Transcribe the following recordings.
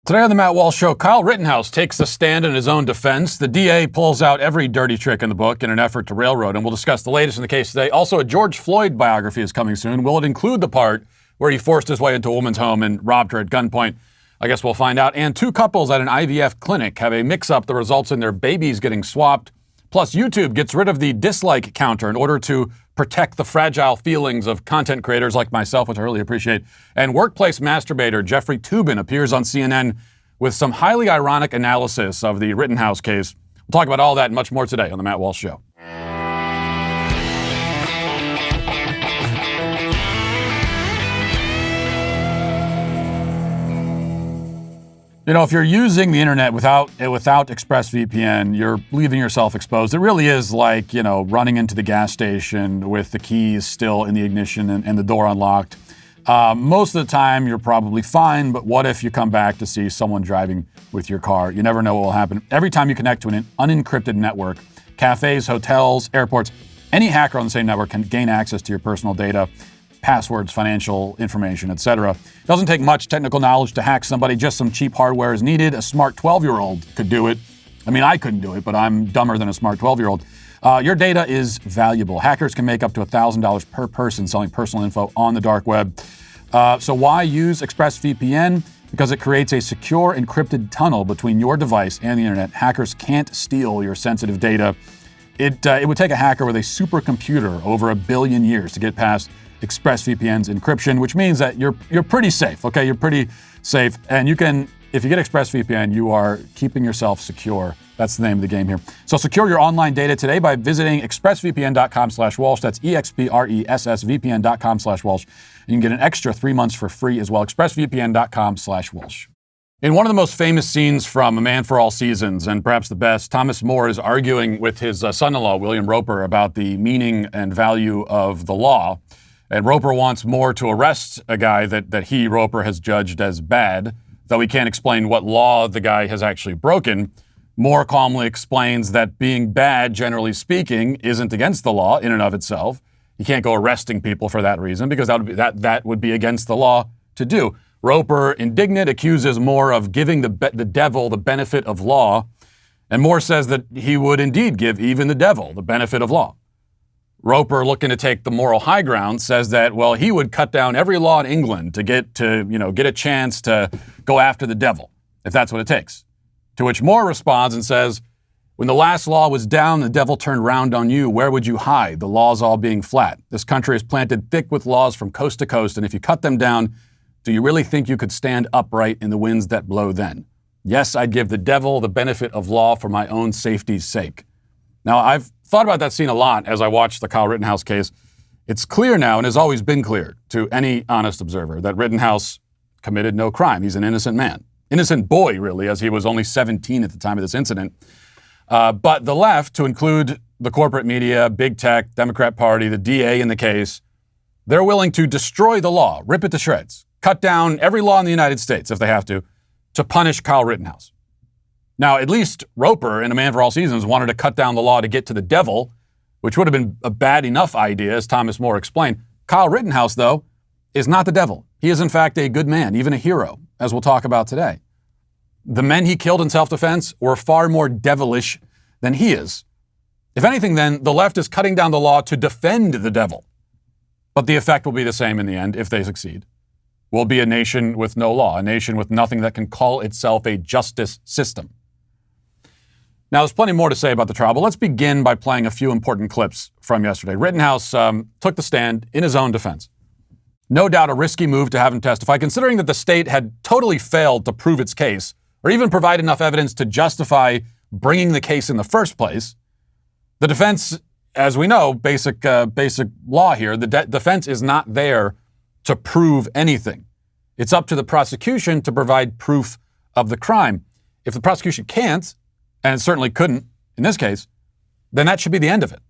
Today on the Matt Walsh Show, Kyle Rittenhouse takes a stand in his own defense. The DA pulls out every dirty trick in the book in an effort to railroad him. We'll discuss the latest in the case today. Also, a George Floyd biography is coming soon. Will it include the part where he forced his way into a woman's home and robbed her at gunpoint? I guess we'll find out. And two couples at an IVF clinic have a mix-up that results in their babies getting swapped. Plus, YouTube gets rid of the dislike counter in order to protect the fragile feelings of content creators like myself, which I really appreciate. And workplace masturbator Jeffrey Toobin appears on CNN with some highly ironic analysis of the Rittenhouse case. We'll talk about all that and much more today on the Matt Walsh Show. You know, if you're using the internet without ExpressVPN, you're leaving yourself exposed. It really is like, you know, running into the gas station with the keys still in the ignition and the door unlocked. Most of the time, you're probably fine, but what if you come back to see someone driving with your car? You never know what will happen. Every time you connect to an unencrypted network, cafes, hotels, airports, any hacker on the same network can gain access to your personal data, passwords, financial information, etc. It doesn't take much technical knowledge to hack somebody. Just some cheap hardware is needed. A smart 12-year-old could do it. I mean, I couldn't do it, but I'm dumber than a smart 12-year-old. Your data is valuable. Hackers can make up to $1,000 per person selling personal info on the dark web. So why use ExpressVPN? Because it creates a secure encrypted tunnel between your device and the internet. Hackers can't steal your sensitive data. It would take a hacker with a supercomputer over 1 billion years to get past ExpressVPN's encryption, which means that you're pretty safe, okay? You're pretty safe. And you can, if you get ExpressVPN, you are keeping yourself secure. That's the name of the game here. So secure your online data today by visiting expressvpn.com/Walsh. That's expressvpn.com/Walsh. You can get an extra 3 months for free as well. expressvpn.com/Walsh. In one of the most famous scenes from A Man for All Seasons, and perhaps the best, Thomas More is arguing with his son-in-law, William Roper, about the meaning and value of the law. And Roper wants Moore to arrest a guy that he, Roper, has judged as bad, though he can't explain what law the guy has actually broken. Moore calmly explains that being bad, generally speaking, isn't against the law in and of itself. You can't go arresting people for that reason because that would be against the law to do. Roper, indignant, accuses Moore of giving the devil the benefit of law, and Moore says that he would indeed give even the devil the benefit of law. Roper, looking to take the moral high ground, says that, well, he would cut down every law in England to get a chance to go after the devil, if that's what it takes. To which Moore responds and says, when the last law was down, the devil turned round on you. Where would you hide? The laws all being flat. This country is planted thick with laws from coast to coast, and if you cut them down, do you really think you could stand upright in the winds that blow then? Yes, I'd give the devil the benefit of law for my own safety's sake. Now, I've thought about that scene a lot as I watched the Kyle Rittenhouse case. It's clear now, and has always been clear to any honest observer, that Rittenhouse committed no crime. He's an innocent man. Innocent boy, really, as he was only 17 at the time of this incident. But the left, to include the corporate media, big tech, Democrat Party, the DA in the case, they're willing to destroy the law, rip it to shreds, cut down every law in the United States, if they have to punish Kyle Rittenhouse. Now, at least Roper in A Man for All Seasons wanted to cut down the law to get to the devil, which would have been a bad enough idea, as Thomas More explained. Kyle Rittenhouse, though, is not the devil. He is, in fact, a good man, even a hero, as we'll talk about today. The men he killed in self-defense were far more devilish than he is. If anything, then, the left is cutting down the law to defend the devil. But the effect will be the same in the end, if they succeed. We'll be a nation with no law, a nation with nothing that can call itself a justice system. Now, there's plenty more to say about the trial, but let's begin by playing a few important clips from yesterday. Rittenhouse took the stand in his own defense. No doubt a risky move to have him testify, considering that the state had totally failed to prove its case, or even provide enough evidence to justify bringing the case in the first place. The defense, as we know, basic law here, the defense is not there to prove anything. It's up to the prosecution to provide proof of the crime. If the prosecution can't, and it certainly couldn't in this case, then that should be the end of it.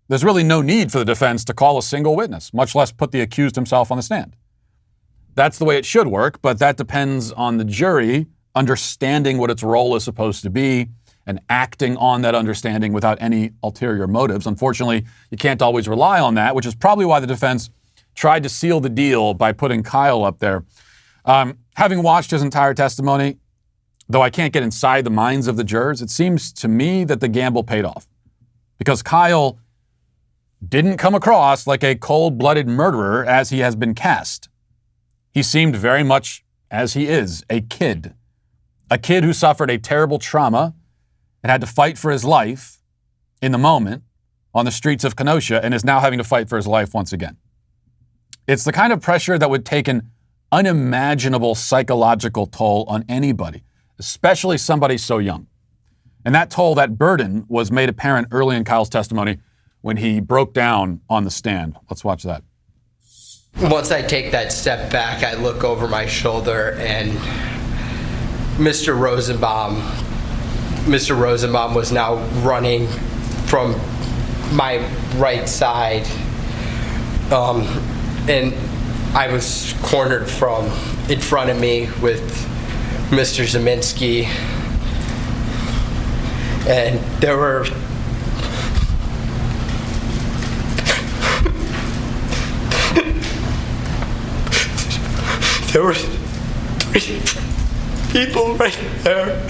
There's really no need for the defense to call a single witness, much less put the accused himself on the stand. That's the way it should work, but that depends on the jury understanding what its role is supposed to be and acting on that understanding without any ulterior motives. Unfortunately, you can't always rely on that, which is probably why the defense tried to seal the deal by putting Kyle up there. Having watched his entire testimony, though I can't get inside the minds of the jurors, it seems to me that the gamble paid off. Because Kyle didn't come across like a cold-blooded murderer as he has been cast. He seemed very much as he is, a kid who suffered a terrible trauma and had to fight for his life in the moment on the streets of Kenosha and is now having to fight for his life once again. It's the kind of pressure that would take an unimaginable psychological toll on anybody, especially somebody so young. And that toll, that burden, was made apparent early in Kyle's testimony when he broke down on the stand. Let's watch that. Once I take that step back, I look over my shoulder and Mr. Rosenbaum was now running from my right side. And I was cornered from in front of me with Mr. Zeminski. And there were three people right there.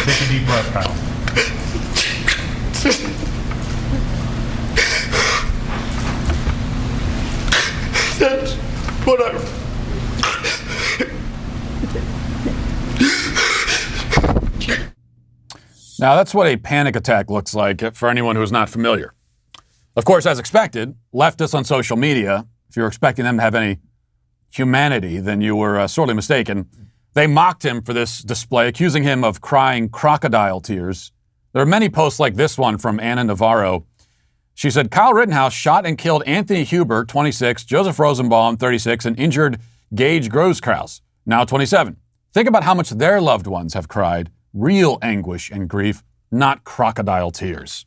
Take a deep breath, Kyle. That's what Now, that's what a panic attack looks like for anyone who is not familiar. Of course, as expected, leftists on social media, if you're expecting them to have any humanity, then you were sorely mistaken. They mocked him for this display, accusing him of crying crocodile tears. There are many posts like this one from Anna Navarro. She said, Kyle Rittenhouse shot and killed Anthony Huber, 26, Joseph Rosenbaum, 36, and injured Gage Groskraus, now 27. Think about how much their loved ones have cried. Real anguish and grief, not crocodile tears.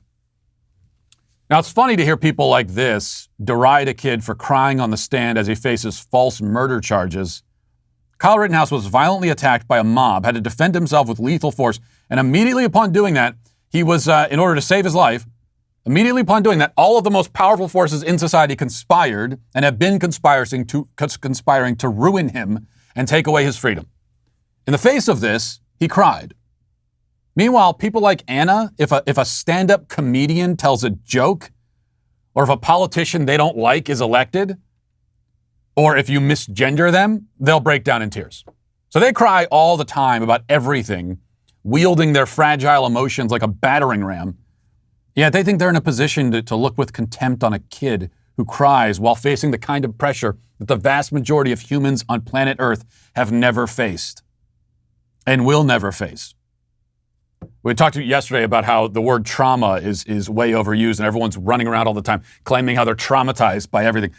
Now, it's funny to hear people like this deride a kid for crying on the stand as he faces false murder charges. Kyle Rittenhouse was violently attacked by a mob, had to defend himself with lethal force, and immediately upon doing that, he was, in order to save his life, immediately upon doing that, all of the most powerful forces in society conspired and have been conspiring to ruin him and take away his freedom. In the face of this, he cried. Meanwhile, people like Anna, if a stand-up comedian tells a joke, or if a politician they don't like is elected, or if you misgender them, they'll break down in tears. So they cry all the time about everything, wielding their fragile emotions like a battering ram. Yet they think they're in a position to look with contempt on a kid who cries while facing the kind of pressure that the vast majority of humans on planet Earth have never faced and will never face. We talked yesterday about how the word trauma is way overused and everyone's running around all the time claiming how they're traumatized by everything.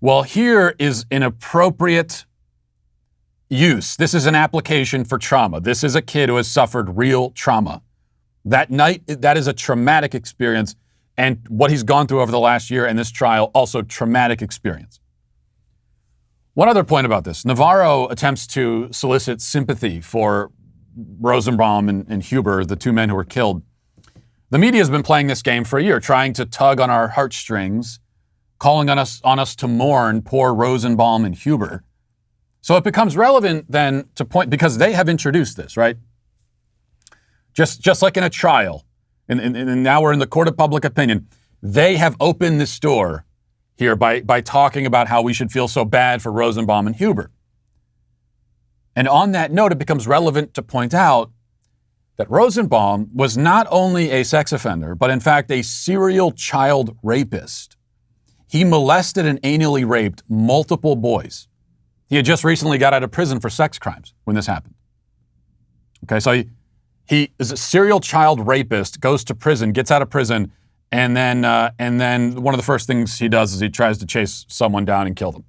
Well, here is an appropriate use. This is an application for trauma. This is a kid who has suffered real trauma. That night, that is a traumatic experience, and what he's gone through over the last year in this trial, also traumatic experience. One other point about this. Navarro attempts to solicit sympathy for Rosenbaum and Huber, the two men who were killed. The media has been playing this game for a year, trying to tug on our heartstrings, calling on us to mourn poor Rosenbaum and Huber. So it becomes relevant then to point, because they have introduced this, right? Just like in a trial, and now we're in the court of public opinion, they have opened this door here by talking about how we should feel so bad for Rosenbaum and Huber. And on that note, it becomes relevant to point out that Rosenbaum was not only a sex offender, but in fact a serial child rapist. He molested and anally raped multiple boys. He had just recently got out of prison for sex crimes when this happened. Okay, so he is a serial child rapist, goes to prison, gets out of prison, and then one of the first things he does is he tries to chase someone down and kill them.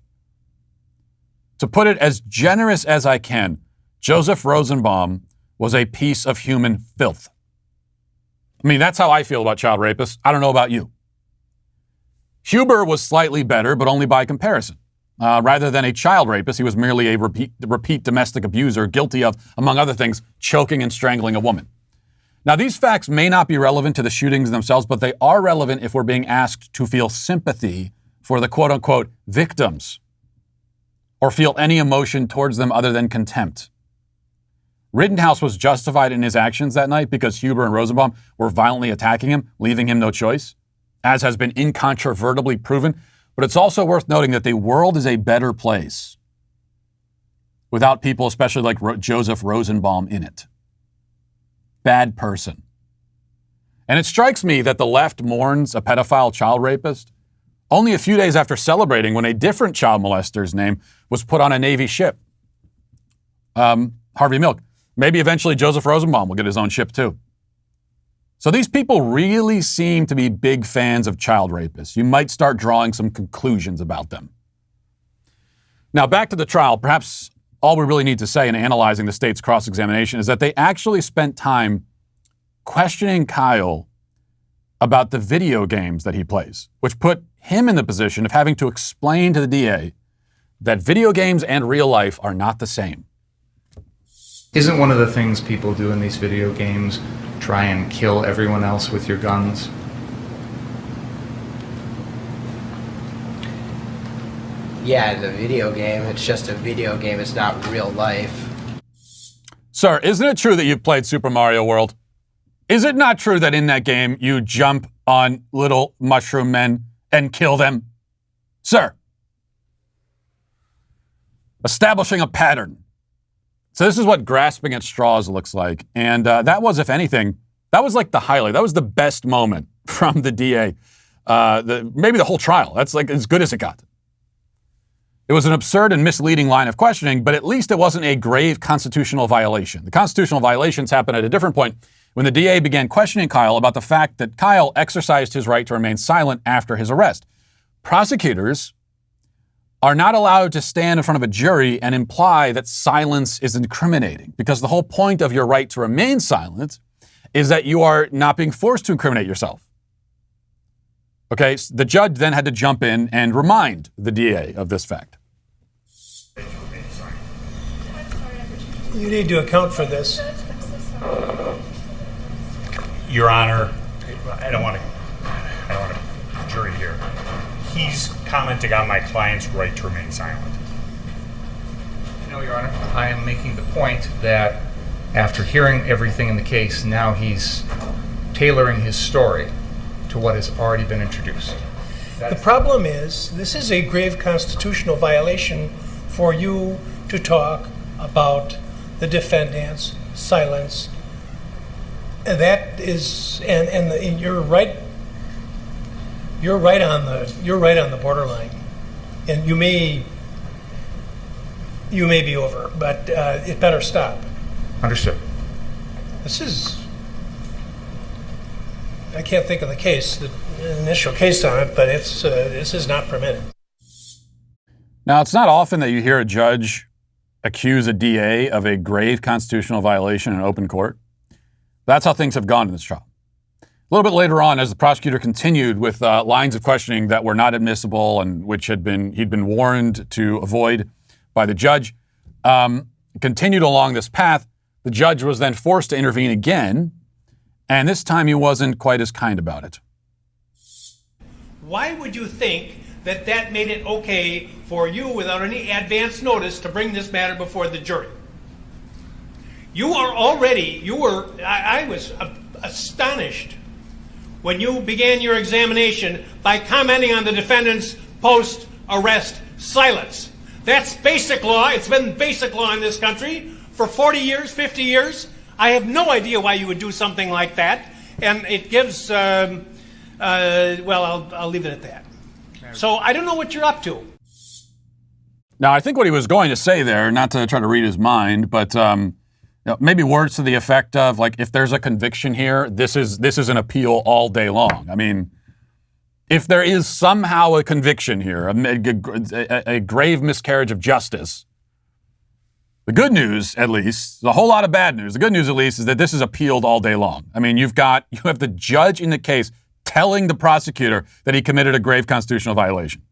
To put it as generous as I can, Joseph Rosenbaum was a piece of human filth. I mean, that's how I feel about child rapists. I don't know about you. Huber was slightly better, but only by comparison. Rather than a child rapist, he was merely a repeat domestic abuser, guilty of, among other things, choking and strangling a woman. Now, these facts may not be relevant to the shootings themselves, but they are relevant if we're being asked to feel sympathy for the quote-unquote victims, or feel any emotion towards them other than contempt. Rittenhouse was justified in his actions that night because Huber and Rosenbaum were violently attacking him, leaving him no choice, as has been incontrovertibly proven. But it's also worth noting that the world is a better place without people, especially like Joseph Rosenbaum, in it. Bad person. And it strikes me that the left mourns a pedophile child rapist only a few days after celebrating when a different child molester's name was put on a Navy ship. Harvey Milk. Maybe eventually Joseph Rosenbaum will get his own ship too. So these people really seem to be big fans of child rapists. You might start drawing some conclusions about them. Now, back to the trial. Perhaps all we really need to say in analyzing the state's cross-examination is that they actually spent time questioning Kyle about the video games that he plays, which put him in the position of having to explain to the DA that video games and real life are not the same. Isn't one of the things people do in these video games try and kill everyone else with your guns? Yeah, in the video game, it's just a video game. It's not real life. Sir, isn't it true that you've played Super Mario World? Is it not true that in that game you jump on little mushroom men and kill them? Sir. Establishing a pattern. So this is what grasping at straws looks like. And that was, if anything, that was like the highlight. That was the best moment from the DA. Maybe the whole trial. That's like as good as it got. It was an absurd and misleading line of questioning, but at least it wasn't a grave constitutional violation. The constitutional violations happened at a different point when the DA began questioning Kyle about the fact that Kyle exercised his right to remain silent after his arrest. Prosecutors are not allowed to stand in front of a jury and imply that silence is incriminating, because the whole point of your right to remain silent is that you are not being forced to incriminate yourself. Okay, so the judge then had to jump in and remind the DA of this fact. You need to account for this. Your Honor, I don't want a jury here. He's commenting on my client's right to remain silent. No, Your Honor. I am making the point that after hearing everything in the case, now he's tailoring his story to what has already been introduced. The problem is, this is a grave constitutional violation for you to talk about the defendant's silence. And that is, and you're right. You're right on the borderline, and you may be over, but it better stop. Understood. This is. I can't think of the case, the initial case on it, but this is not permitted. Now, it's not often that you hear a judge accuse a DA of a grave constitutional violation in open court. That's how things have gone in this trial. A little bit later on, as the prosecutor continued with lines of questioning that were not admissible and which he'd been warned to avoid by the judge, continued along this path, the judge was then forced to intervene again, and this time he wasn't quite as kind about it. Why would you think that made it okay for you, without any advance notice, to bring this matter before the jury? I was astonished when you began your examination by commenting on the defendant's post-arrest silence. That's basic law. It's been basic law in this country for 40 years, 50 years. I have no idea why you would do something like that. And it gives, I'll leave it at that. So I don't know what you're up to. Now, I think what he was going to say there, not to try to read his mind, but maybe words to the effect of, like, if there's a conviction here, this is an appeal all day long. I mean, if there is somehow a conviction here, a grave miscarriage of justice, the good news, at least, there's a whole lot of bad news. The good news, at least, is that this is appealed all day long. I mean, you have the judge in the case telling the prosecutor that he committed a grave constitutional violation.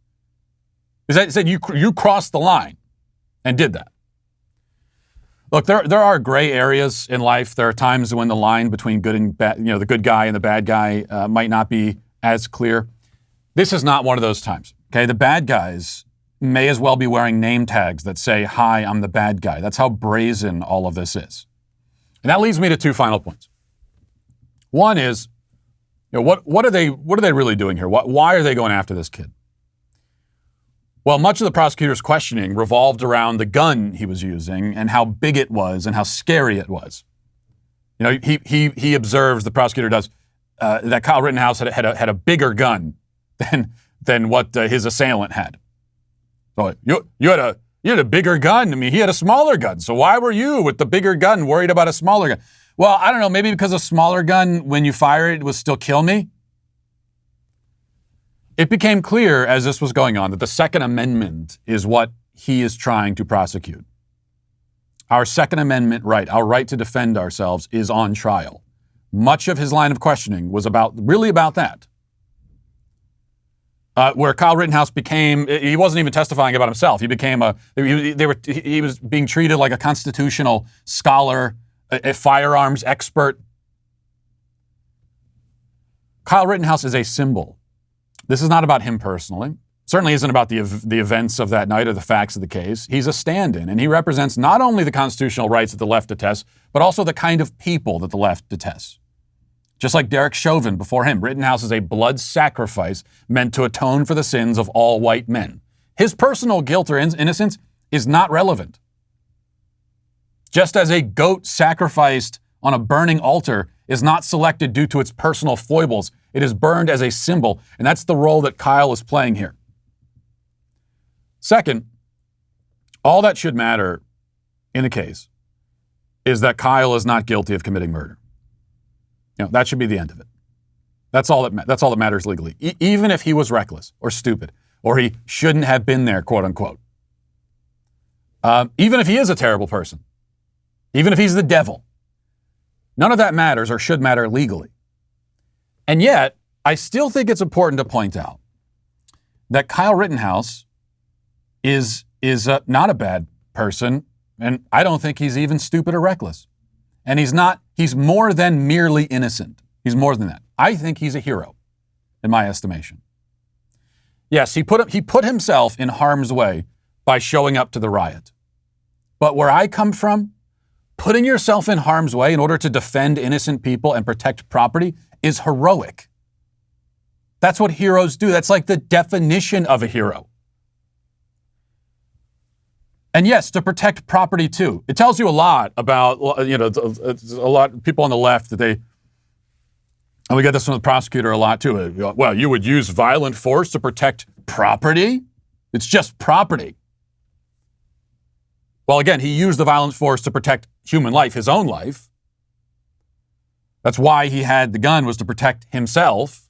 He said you crossed the line and did that. Look, there are gray areas in life. There are times when the line between good and bad, the good guy and the bad guy might not be as clear. This is not one of those times. Okay, the bad guys may as well be wearing name tags that say, "Hi, I'm the bad guy." That's how brazen all of this is. And that leads me to two final points. One is, what are they really doing here? Why are they going after this kid? Well, much of the prosecutor's questioning revolved around the gun he was using and how big it was and how scary it was. He observes, the prosecutor does, that Kyle Rittenhouse had a bigger gun than what his assailant had. So you had a bigger gun. I mean, he had a smaller gun. So why were you with the bigger gun worried about a smaller gun? Well, I don't know. Maybe because a smaller gun, when you fire it, would still kill me. It became clear as this was going on that the Second Amendment is what he is trying to prosecute. Our Second Amendment right, our right to defend ourselves, is on trial. Much of his line of questioning was really about that. Where Kyle Rittenhouse he wasn't even testifying about himself. He became he was being treated like a constitutional scholar, a firearms expert. Kyle Rittenhouse is a symbol. This is not about him personally. Certainly isn't about the events of that night or the facts of the case. He's a stand-in, and he represents not only the constitutional rights that the left detests, but also the kind of people that the left detests. Just like Derek Chauvin before him, Rittenhouse is a blood sacrifice meant to atone for the sins of all white men. His personal guilt or innocence is not relevant. Just as a goat sacrificed on a burning altar is not selected due to its personal foibles, it is burned as a symbol, and that's the role that Kyle is playing here. Second, all that should matter in the case is that Kyle is not guilty of committing murder. That should be the end of it. That's all that matters legally. Even if he was reckless or stupid or he shouldn't have been there, quote unquote. Even if he is a terrible person, even if he's the devil, none of that matters or should matter legally. And yet, I still think it's important to point out that Kyle Rittenhouse is not a bad person, and I don't think he's even stupid or reckless. And he's more than merely innocent. He's more than that. I think he's a hero, in my estimation. Yes, he put himself in harm's way by showing up to the riot. But where I come from, putting yourself in harm's way in order to defend innocent people and protect property is heroic. That's what heroes do. That's like the definition of a hero. And yes, to protect property too. It tells you a lot about, a lot of people on the left that and we get this from the prosecutor a lot too. Well, you would use violent force to protect property? It's just property. Well, again, he used the violent force to protect human life, his own life. That's why he had the gun, was to protect himself.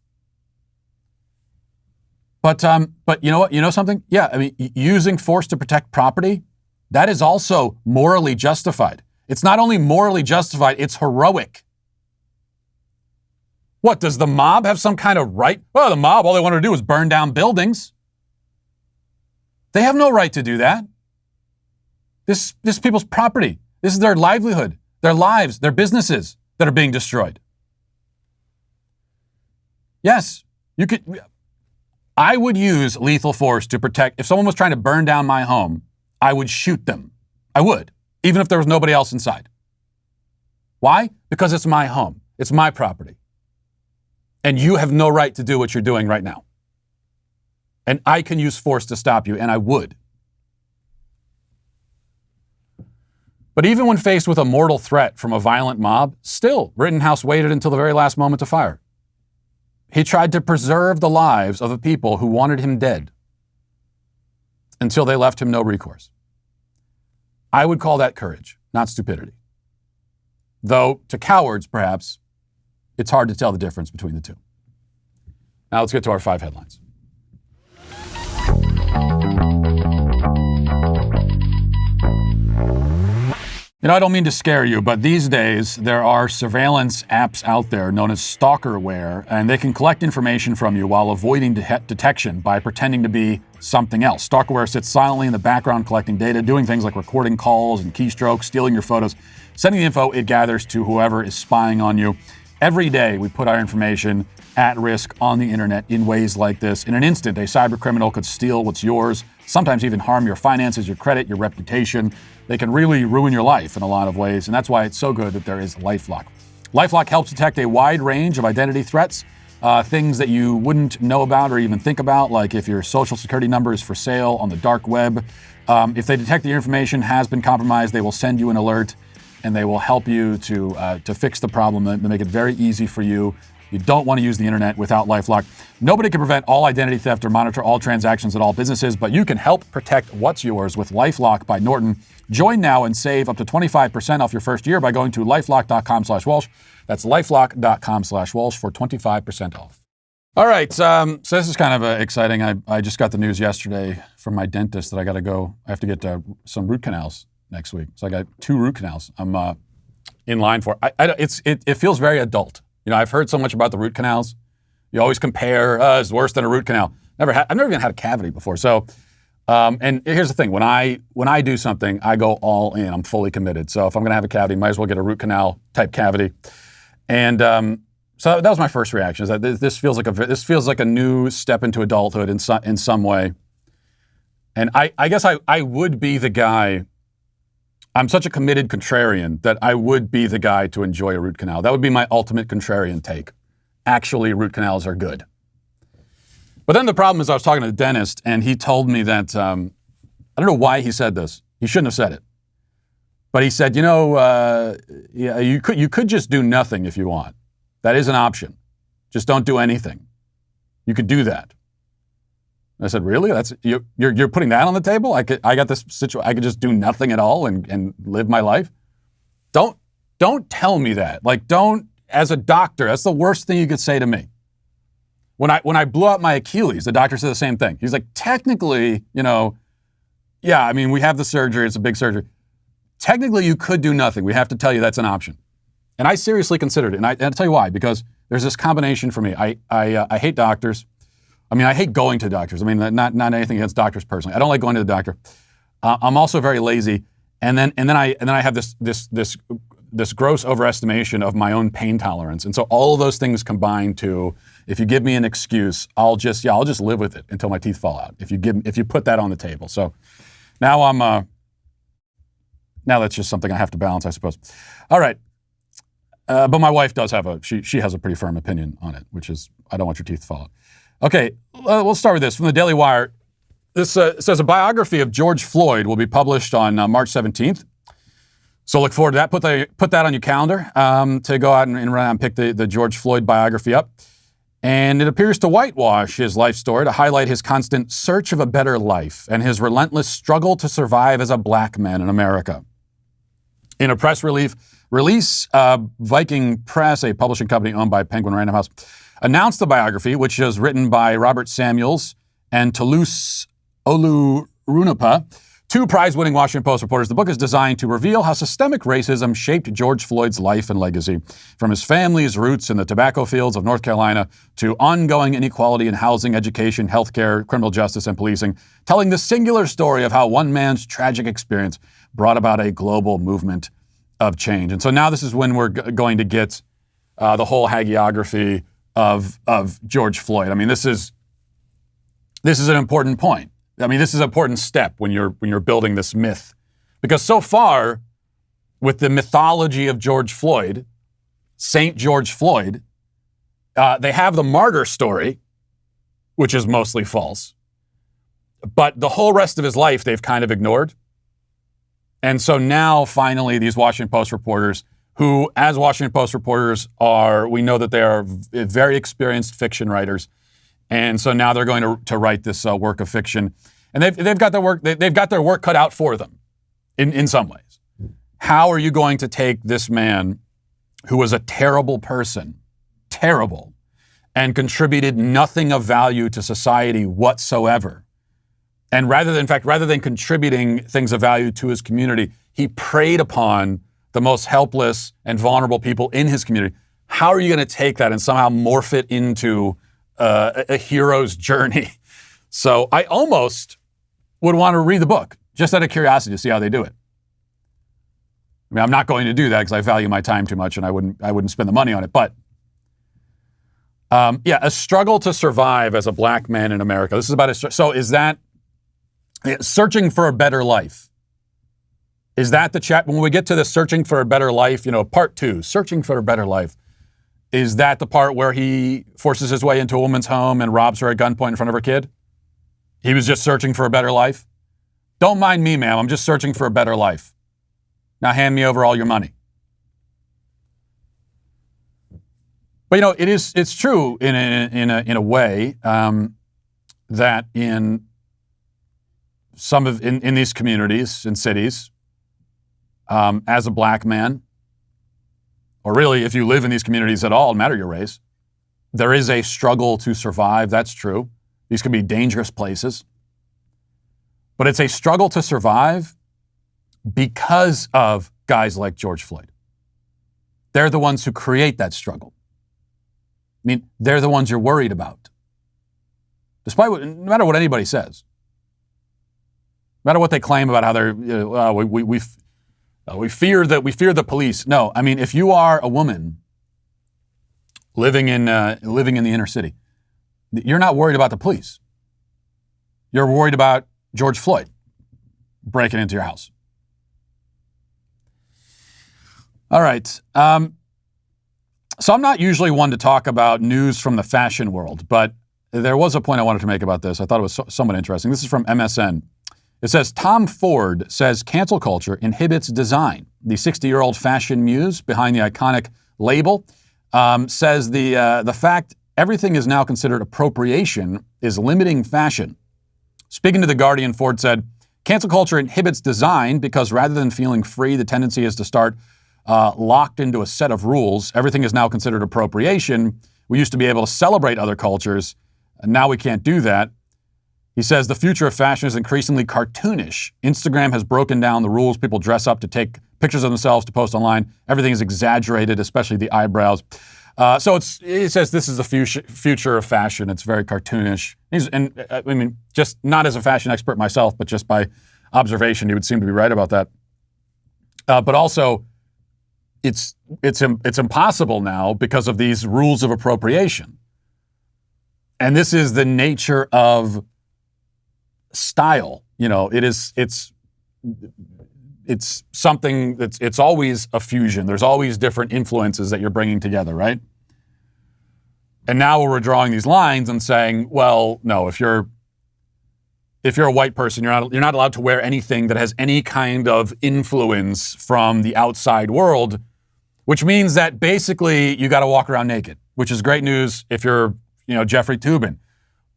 But you know what? You know something? Yeah, I mean, using force to protect property, that is also morally justified. It's not only morally justified, it's heroic. What, does the mob have some kind of right? Well, the mob, all they wanted to do was burn down buildings. They have no right to do that. This is people's property. This is their livelihood, their lives, their businesses that are being destroyed. Yes, I would use lethal force to protect. If someone was trying to burn down my home, I would shoot them. I would, even if there was nobody else inside. Why? Because it's my home. It's my property. And you have no right to do what you're doing right now. And I can use force to stop you, and I would. But even when faced with a mortal threat from a violent mob, still, Rittenhouse waited until the very last moment to fire. He tried to preserve the lives of the people who wanted him dead until they left him no recourse. I would call that courage, not stupidity. Though, to cowards, perhaps, it's hard to tell the difference between the two. Now let's get to our 5 headlines. I don't mean to scare you, but these days there are surveillance apps out there known as stalkerware, and they can collect information from you while avoiding detection by pretending to be something else. Stalkerware sits silently in the background collecting data, doing things like recording calls and keystrokes, stealing your photos, sending the info it gathers to whoever is spying on you. Every day we put our information at risk on the internet in ways like this. In an instant, a cyber criminal could steal what's yours, sometimes even harm your finances, your credit, your reputation. They can really ruin your life in a lot of ways, and that's why it's so good that there is LifeLock. LifeLock helps detect a wide range of identity threats, things that you wouldn't know about or even think about, like if your social security number is for sale on the dark web. If they detect that your information has been compromised, they will send you an alert, and they will help you to fix the problem and make it very easy for you. You don't want to use the internet without LifeLock. Nobody can prevent all identity theft or monitor all transactions at all businesses, but you can help protect what's yours with LifeLock by Norton. Join now and save up to 25% off your first year by going to lifelock.com/Walsh. That's lifelock.com/Walsh for 25% off. All right, so this is kind of exciting. I just got the news yesterday from my dentist that I got to go. I have to get some root canals next week. So I got 2 root canals I'm in line for. It feels very adult. You know, I've heard so much about the root canals. You always compare, it's worse than a root canal. I've never even had a cavity before. So, and here's the thing: when I do something, I go all in. I'm fully committed. So if I'm going to have a cavity, might as well get a root canal type cavity. And so that was my first reaction: is that this feels like a new step into adulthood in some way. And I guess I would be the guy. I'm such a committed contrarian that I would be the guy to enjoy a root canal. That would be my ultimate contrarian take. Actually, root canals are good. But then the problem is I was talking to the dentist, and he told me that, I don't know why he said this. He shouldn't have said it. But he said, yeah, you could just do nothing if you want. That is an option. Just don't do anything. You could do that. I said, really? You're putting that on the table? I got this situation. I could just do nothing at all and live my life. Don't tell me that. Like, don't. As a doctor, that's the worst thing you could say to me. When I blew out my Achilles, the doctor said the same thing. He's like, technically, yeah, I mean, we have the surgery. It's a big surgery. Technically, you could do nothing. We have to tell you that's an option. And I seriously considered it. And I'll tell you why. Because there's this combination for me. I hate doctors. I mean, I hate going to doctors. I mean, not anything against doctors personally. I don't like going to the doctor. I'm also very lazy, and then I have this gross overestimation of my own pain tolerance. And so all of those things combine to, if you give me an excuse, I'll just live with it until my teeth fall out. If you put that on the table. So now now that's just something I have to balance, I suppose. All right. But my wife does have she has a pretty firm opinion on it, which is, I don't want your teeth to fall out. Okay, we'll start with this. From the Daily Wire, this says a biography of George Floyd will be published on March 17th. So look forward to that. Put that on your calendar to go out and run out and pick the George Floyd biography up. And it appears to whitewash his life story to highlight his constant search of a better life and his relentless struggle to survive as a black man in America. In a press release, Viking Press, a publishing company owned by Penguin Random House, announced the biography, which is written by Robert Samuels and Toulouse Olurunapa, 2 prize-winning Washington Post reporters. The book is designed to reveal how systemic racism shaped George Floyd's life and legacy, from his family's roots in the tobacco fields of North Carolina to ongoing inequality in housing, education, healthcare, criminal justice, and policing, telling the singular story of how one man's tragic experience brought about a global movement of change. And so now this is when we're going to get the whole hagiography of George Floyd. I mean, this is an important point. I mean, this is an important step when you're building this myth, because so far with the mythology of George Floyd, Saint George Floyd, they have the martyr story, which is mostly false, but the whole rest of his life they've kind of ignored. And so now finally these Washington Post reporters, who, as Washington Post reporters we know that they are very experienced fiction writers. And so now they're going to write this work of fiction. And they've got their work cut out for them in some ways. How are you going to take this man who was a terrible person, terrible, and contributed nothing of value to society whatsoever? And rather than contributing things of value to his community, he preyed upon the most helpless and vulnerable people in his community. How are you going to take that and somehow morph it into a hero's journey? So I almost would want to read the book just out of curiosity to see how they do it. I mean, I'm not going to do that because I value my time too much and I wouldn't spend the money on it. But Yeah, a struggle to survive as a black man in America. This is about so is that searching for a better life? Is that the chat when we get to the searching for a better life? Part 2, searching for a better life. Is that the part where he forces his way into a woman's home and robs her at gunpoint in front of her kid? He was just searching for a better life. Don't mind me, ma'am. I'm just searching for a better life. Now hand me over all your money. But it's true in a way that in some of in these communities and cities, as a black man, or really if you live in these communities at all, no matter your race, there is a struggle to survive. That's true. These can be dangerous places, but it's a struggle to survive because of guys like George Floyd. They're the ones who create that struggle. I mean, they're the ones you're worried about. No matter what anybody says, no matter what they claim about how they're, we fear the police. No, I mean, if you are a woman living in the inner city, you're not worried about the police. You're worried about George Floyd breaking into your house. All right. So I'm not usually one to talk about news from the fashion world, but there was a point I wanted to make about this. I thought it was somewhat interesting. This is from MSN. It says, Tom Ford says cancel culture inhibits design. The 60-year-old fashion muse behind the iconic label says the fact everything is now considered appropriation is limiting fashion. Speaking to The Guardian, Ford said, cancel culture inhibits design because rather than feeling free, the tendency is to start locked into a set of rules. Everything is now considered appropriation. We used to be able to celebrate other cultures, and now we can't do that. He says the future of fashion is increasingly cartoonish. Instagram has broken down the rules. People dress up to take pictures of themselves to post online. Everything is exaggerated, especially the eyebrows. So he says this is the future of fashion. It's very cartoonish. Just not as a fashion expert myself, but just by observation, he would seem to be right about that. But also, it's impossible now because of these rules of appropriation. And this is the nature of style. It's something it's always a fusion. There's always different influences that you're bringing together, right? And now we're drawing these lines and saying, well, no, if you're a white person, you're not allowed to wear anything that has any kind of influence from the outside world, which means that basically you got to walk around naked, which is great news if you're, Jeffrey Toobin.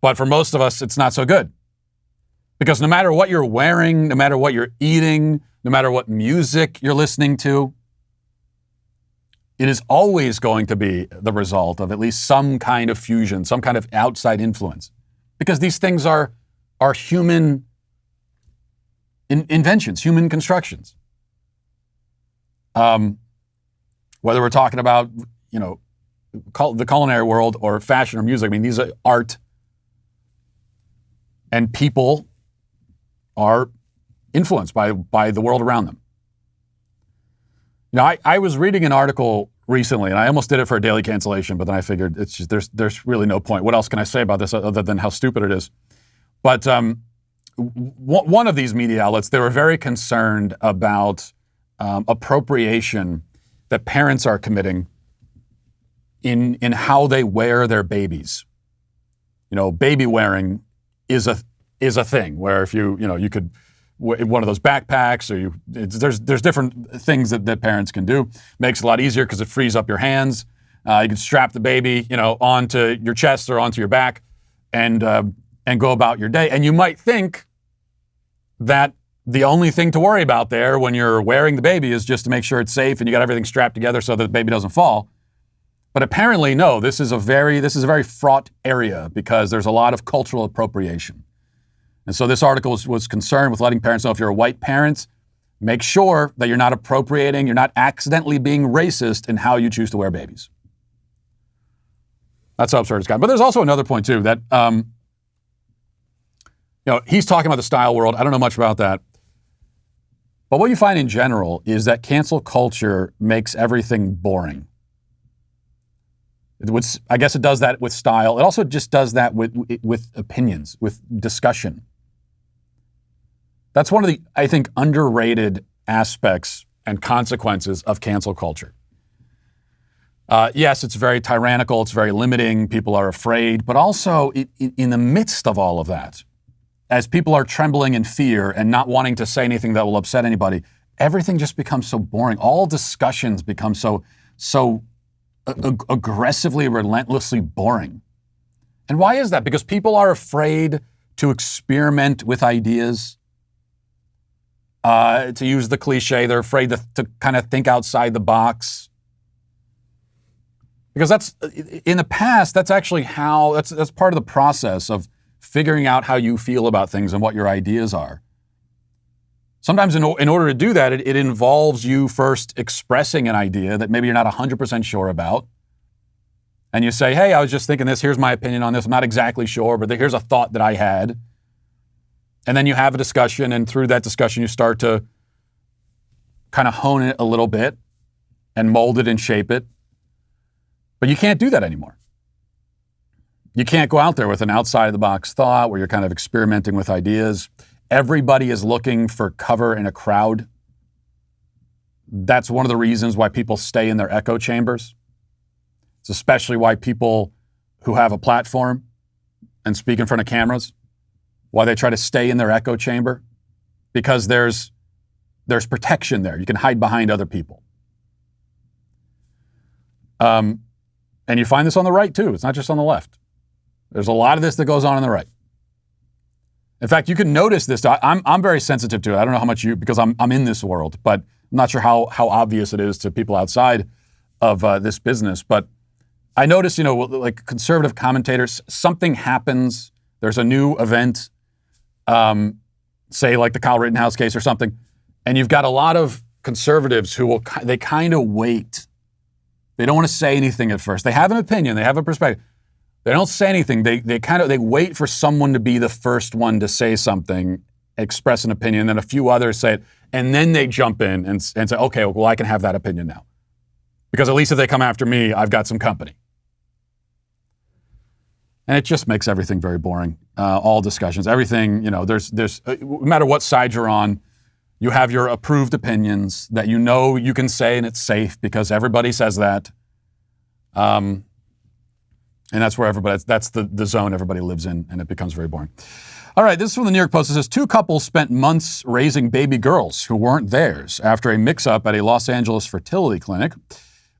But for most of us, it's not so good. Because no matter what you're wearing, no matter what you're eating, no matter what music you're listening to, it is always going to be the result of at least some kind of fusion, some kind of outside influence. Because these things are human inventions, human constructions. Whether we're talking about, the culinary world or fashion or music, these are art. And people are influenced by the world around them. I was reading an article recently, and I almost did it for a daily cancellation, but then I figured it's just there's really no point. What else can I say about this other than how stupid it is? But one of these media outlets, they were very concerned about appropriation that parents are committing in how they wear their babies. Baby wearing is a thing where if you could one of those backpacks or there's different things that parents can do. Makes it a lot easier because it frees up your hands. You can strap the baby onto your chest or onto your back and go about your day. And you might think that the only thing to worry about there when you're wearing the baby is just to make sure it's safe and you got everything strapped together so that the baby doesn't fall. But apparently, no, this is a very fraught area because there's a lot of cultural appropriation. And so this article was concerned with letting parents know if you're a white parent, make sure that you're not appropriating, you're not accidentally being racist in how you choose to wear babies. That's how absurd it's gotten. But there's also another point, too, that, he's talking about the style world. I don't know much about that. But what you find in general is that cancel culture makes everything boring. I guess it does that with style. It also just does that with opinions, with discussion. That's one of the, I think, underrated aspects and consequences of cancel culture. Yes, it's very tyrannical. It's very limiting. People are afraid. But also, in the midst of all of that, as people are trembling in fear and not wanting to say anything that will upset anybody, everything just becomes so boring. All discussions become so aggressively, relentlessly boring. And why is that? Because people are afraid to experiment with ideas. To use the cliche, they're afraid to kind of think outside the box. Because that's, in the past, that's actually that's part of the process of figuring out how you feel about things and what your ideas are. Sometimes in order to do that, it involves you first expressing an idea that maybe you're not 100% sure about. And you say, hey, I was just thinking this, here's my opinion on this, I'm not exactly sure, but here's a thought that I had. And then you have a discussion, and through that discussion, you start to kind of hone it a little bit and mold it and shape it. But you can't do that anymore. You can't go out there with an outside-of-the-box thought where you're kind of experimenting with ideas. Everybody is looking for cover in a crowd. That's one of the reasons why people stay in their echo chambers. It's especially why people who have a platform and speak in front of cameras, why they try to stay in their echo chamber, because there's protection there. You can hide behind other people. And you find this on the right too. It's not just on the left. There's a lot of this that goes on the right. In fact, you can notice this. I'm very sensitive to it. I don't know how much because I'm in this world, but I'm not sure how obvious it is to people outside of this business. But I notice, like conservative commentators, something happens. There's a new event, say like the Kyle Rittenhouse case or something, and you've got a lot of conservatives who they kind of wait. They don't want to say anything at first. They have an opinion. They have a perspective. They don't say anything. They wait for someone to be the first one to say something, express an opinion, then a few others say it, and then they jump in and say, okay, well, I can have that opinion now. Because at least if they come after me, I've got some company. And it just makes everything very boring. All discussions, everything, there's no matter what side you're on, you have your approved opinions that you can say and it's safe because everybody says that. And that's where that's the zone everybody lives in, and it becomes very boring. All right, this is from the New York Post. It says, 2 couples spent months raising baby girls who weren't theirs after a mix-up at a Los Angeles fertility clinic,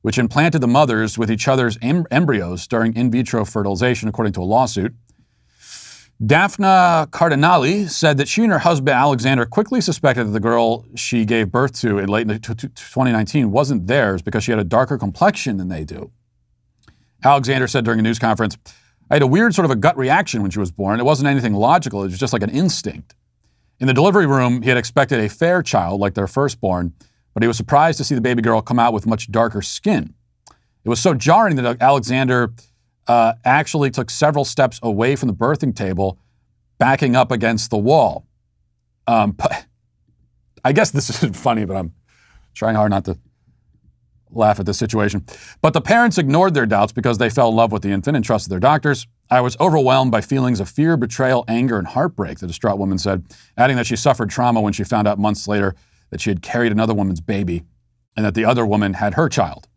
which implanted the mothers with each other's embryos during in vitro fertilization, according to a lawsuit. Daphna Cardinali said that she and her husband, Alexander, quickly suspected that the girl she gave birth to in late 2019 wasn't theirs because she had a darker complexion than they do. Alexander said during a news conference, I had a weird sort of a gut reaction when she was born. It wasn't anything logical. It was just like an instinct. In the delivery room, he had expected a fair child like their firstborn, but he was surprised to see the baby girl come out with much darker skin. It was so jarring that Alexander actually took several steps away from the birthing table, backing up against the wall. But I guess this isn't funny, but I'm trying hard not to laugh at this situation. But the parents ignored their doubts because they fell in love with the infant and trusted their doctors. I was overwhelmed by feelings of fear, betrayal, anger, and heartbreak, the distraught woman said, adding that she suffered trauma when she found out months later that she had carried another woman's baby and that the other woman had her child.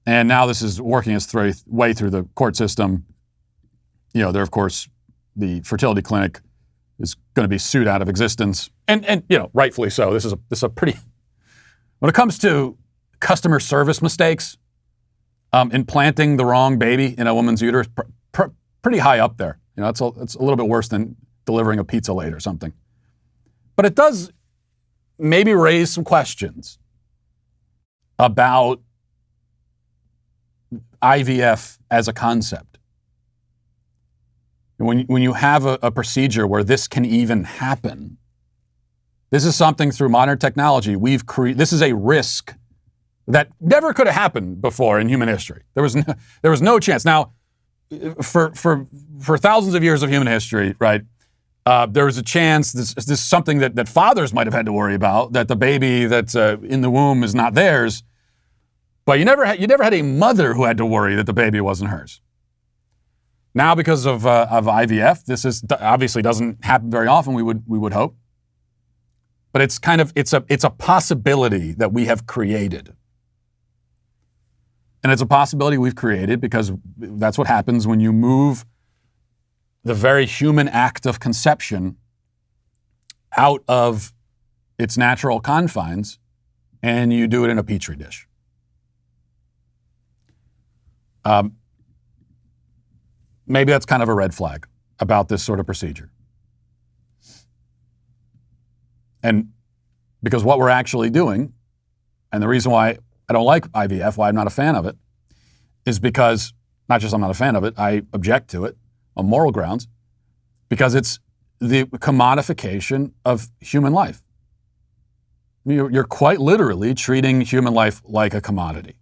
And now this is working its way through the court system. There, of course, the fertility clinic is going to be sued out of existence. And rightfully so. This is a pretty, when it comes to customer service mistakes, implanting the wrong baby in a woman's uterus, pretty high up there. It's a little bit worse than delivering a pizza late or something. But it does maybe raise some questions about IVF as a concept. When you have a procedure where this can even happen, this is something through modern technology this is a risk that never could have happened before in human history. There was no chance. Now, for thousands of years of human history, right? There was a chance. This is something that fathers might have had to worry about, that the baby that's in the womb is not theirs. But you never had a mother who had to worry that the baby wasn't hers. Now, because of IVF, this obviously doesn't happen very often. We would hope, but it's a possibility that we have created, and it's a possibility we've created because that's what happens when you move the very human act of conception out of its natural confines, and you do it in a petri dish. Maybe that's kind of a red flag about this sort of procedure. And because what we're actually doing, and the reason why I don't like IVF, why I'm not a fan of it, is because, not just I'm not a fan of it, I object to it on moral grounds, because it's the commodification of human life. You're quite literally treating human life like a commodity,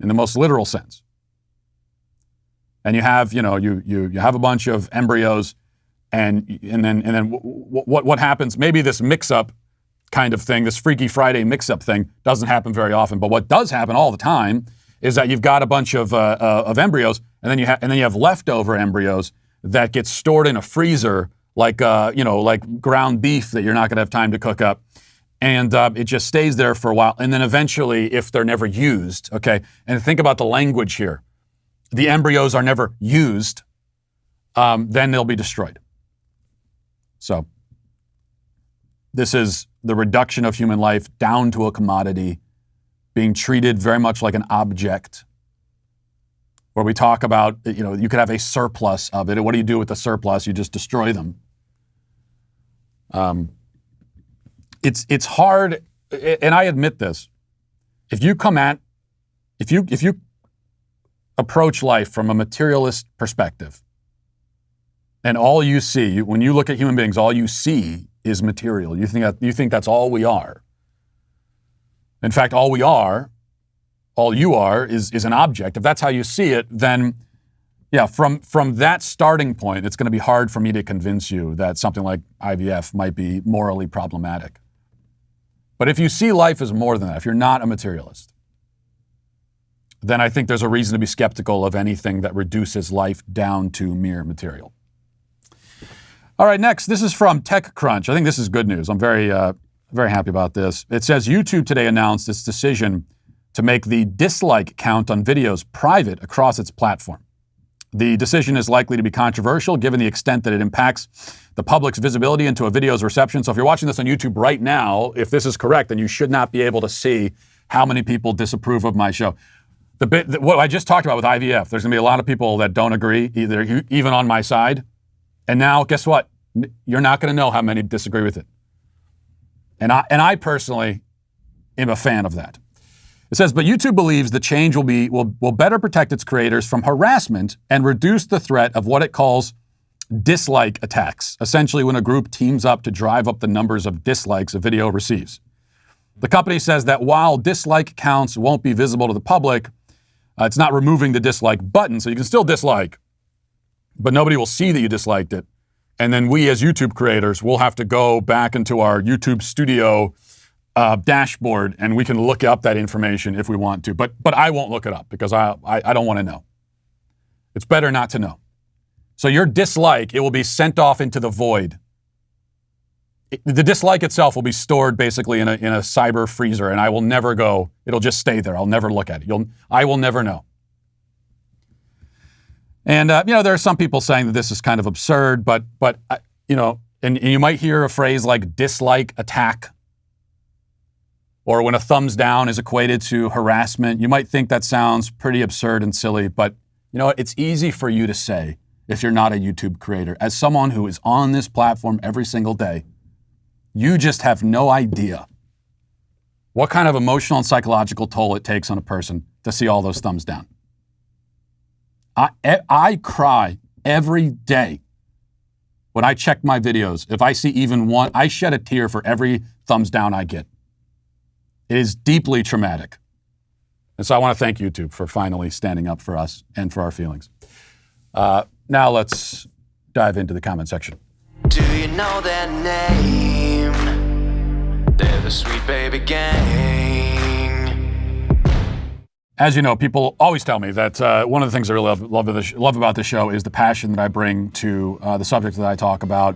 in the most literal sense. And you have, you have a bunch of embryos, and then what happens? Maybe this mix-up kind of thing, this Freaky Friday mix-up thing, doesn't happen very often. But what does happen all the time is that you've got a bunch of embryos, and then you have leftover embryos that get stored in a freezer, like ground beef that you're not going to have time to cook up. And it just stays there for a while. And then eventually, if they're never used, okay, and think about the language here. The embryos are never used, then they'll be destroyed. So this is the reduction of human life down to a commodity, being treated very much like an object, where we talk about, you could have a surplus of it. And what do you do with the surplus? You just destroy them. It's hard, and I admit this. If you approach life from a materialist perspective, and all you see, when you look at human beings, all you see is material. You think that's all we are. In fact, all you are is an object. If that's how you see it, then from that starting point, it's going to be hard for me to convince you that something like IVF might be morally problematic. But if you see life as more than that, if you're not a materialist, then I think there's a reason to be skeptical of anything that reduces life down to mere material. All right, next, this is from TechCrunch. I think this is good news. I'm very happy about this. It says YouTube today announced its decision to make the dislike count on videos private across its platform. The decision is likely to be controversial given the extent that it impacts the public's visibility into a video's reception. So if you're watching this on YouTube right now, if this is correct, then you should not be able to see how many people disapprove of my show. What I just talked about with IVF, there's going to be a lot of people that don't agree, even on my side. And now, guess what? You're not going to know how many disagree with it. And I personally am a fan of that. It says, but YouTube believes the change will better protect its creators from harassment and reduce the threat of what it calls dislike attacks, essentially when a group teams up to drive up the numbers of dislikes a video receives. The company says that while dislike counts won't be visible to the public, it's not removing the dislike button, so you can still dislike, but nobody will see that you disliked it. And then we as YouTube creators will have to go back into our YouTube studio dashboard, and we can look up that information if we want to. But I won't look it up because I don't want to know. It's better not to know. So your dislike, it will be sent off into the void. The dislike itself will be stored basically in a cyber freezer, and I will never go. It'll just stay there. I'll never look at it. I will never know. And there are some people saying that this is kind of absurd, but and you might hear a phrase like dislike attack, or when a thumbs down is equated to harassment. You might think that sounds pretty absurd and silly, but it's easy for you to say if you're not a YouTube creator. As someone who is on this platform every single day, you just have no idea what kind of emotional and psychological toll it takes on a person to see all those thumbs down. I cry every day when I check my videos. If I see even one, I shed a tear for every thumbs down I get. It is deeply traumatic. And so I want to thank YouTube for finally standing up for us and for our feelings. Now let's dive into the comment section. Do you know their name? They're the Sweet Baby Gang. As you know, people always tell me that one of the things I really love about this show is the passion that I bring to the subject that I talk about,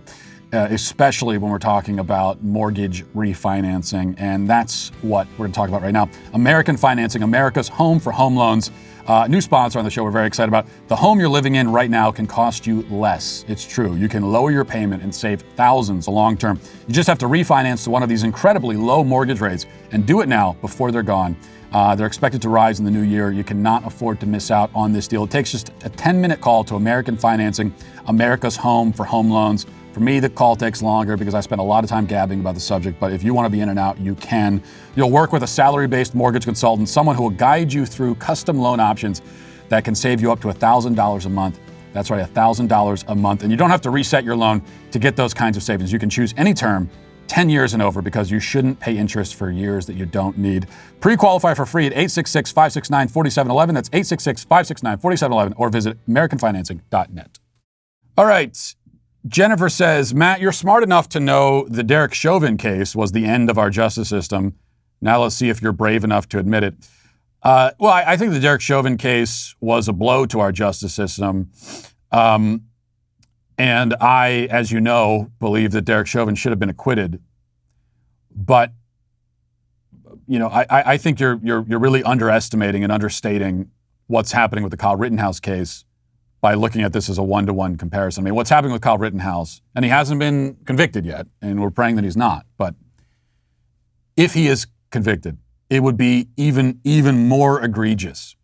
especially when we're talking about mortgage refinancing. And that's what we're going to talk about right now. American Financing, America's home for home loans. New sponsor on the show we're very excited about. The home you're living in right now can cost you less. It's true. You can lower your payment and save thousands long term. You just have to refinance to one of these incredibly low mortgage rates and do it now before they're gone. They're expected to rise in the new year. You cannot afford to miss out on this deal. It takes just a 10-minute call to American Financing, America's home for home loans. For me, the call takes longer because I spend a lot of time gabbing about the subject, but if you want to be in and out, you can. You'll work with a salary-based mortgage consultant, someone who will guide you through custom loan options that can save you up to $1,000 a month. That's right, $1,000 a month. And you don't have to reset your loan to get those kinds of savings. You can choose any term, 10 years and over, because you shouldn't pay interest for years that you don't need. Pre-qualify for free at 866-569-4711. That's 866-569-4711, or visit AmericanFinancing.net. All right. Jennifer says, Matt, you're smart enough to know the Derek Chauvin case was the end of our justice system. Now let's see if you're brave enough to admit it. I think the Derek Chauvin case was a blow to our justice system. And I, as you know, believe that Derek Chauvin should have been acquitted. But, you know, I think you're really underestimating and understating what's happening with the Kyle Rittenhouse case by looking at this as a one-to-one comparison. I mean, what's happening with Kyle Rittenhouse, and he hasn't been convicted yet, and we're praying that he's not, but if he is convicted, it would be even more egregious.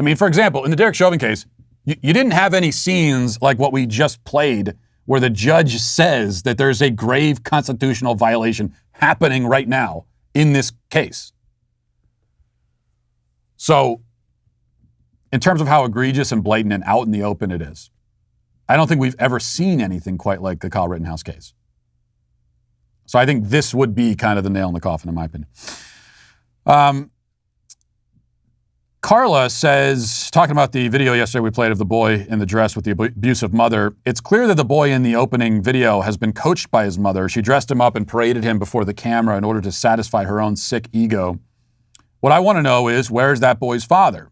I mean, for example, in the Derek Chauvin case, you didn't have any scenes like what we just played where the judge says that there's a grave constitutional violation happening right now in this case. So, in terms of how egregious and blatant and out in the open it is, I don't think we've ever seen anything quite like the Kyle Rittenhouse case. So I think this would be kind of the nail in the coffin, in my opinion. Carla says, talking about the video yesterday we played of the boy in the dress with the abusive mother, it's clear that the boy in the opening video has been coached by his mother. She dressed him up and paraded him before the camera in order to satisfy her own sick ego. What I want to know is, where's that boy's father?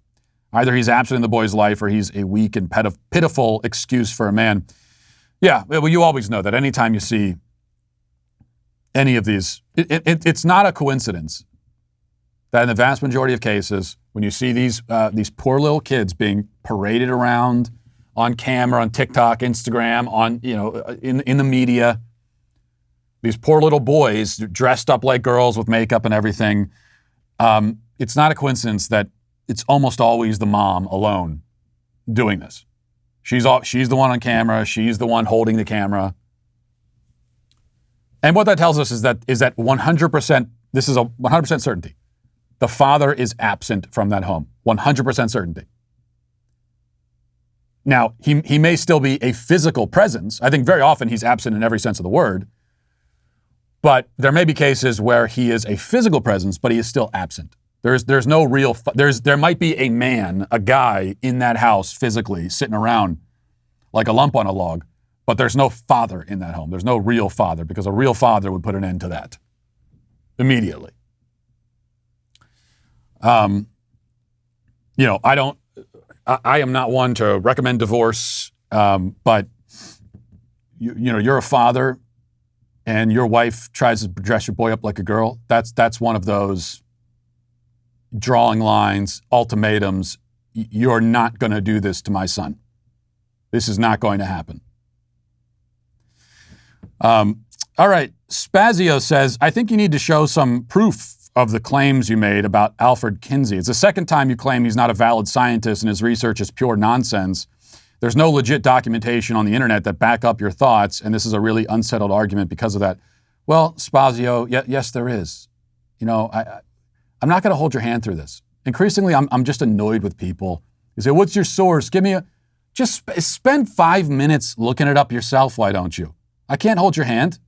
Either he's absent in the boy's life or he's a weak and pitiful excuse for a man. Yeah, well, you always know that anytime you see any of these, it's not a coincidence that in the vast majority of cases, when you see these poor little kids being paraded around on camera, on TikTok, Instagram, on in the media, these poor little boys dressed up like girls with makeup and everything, it's not a coincidence that it's almost always the mom alone doing this. She's the one on camera. She's the one holding the camera. And what that tells us is that 100%, this is a 100% certainty. The father is absent from that home. 100% certainty. Now, he may still be a physical presence. I think very often he's absent in every sense of the word. But there may be cases where he is a physical presence, but he is still absent. There's no real, there might be a man, a guy in that house physically sitting around like a lump on a log, but there's no father in that home. There's no real father, because a real father would put an end to that immediately. I am not one to recommend divorce, but you're a father and your wife tries to dress your boy up like a girl. That's one of those drawing lines, ultimatums. You're not going to do this to my son. This is not going to happen. All right. Spazio says, I think you need to show some proof of the claims you made about Alfred Kinsey. It's the second time you claim he's not a valid scientist and his research is pure nonsense. There's no legit documentation on the internet that back up your thoughts, and this is a really unsettled argument because of that. Well, Spazio, yes, there is. I'm not going to hold your hand through this. Increasingly, I'm just annoyed with people. You say, what's your source? Just spend 5 minutes looking it up yourself, why don't you? I can't hold your hand.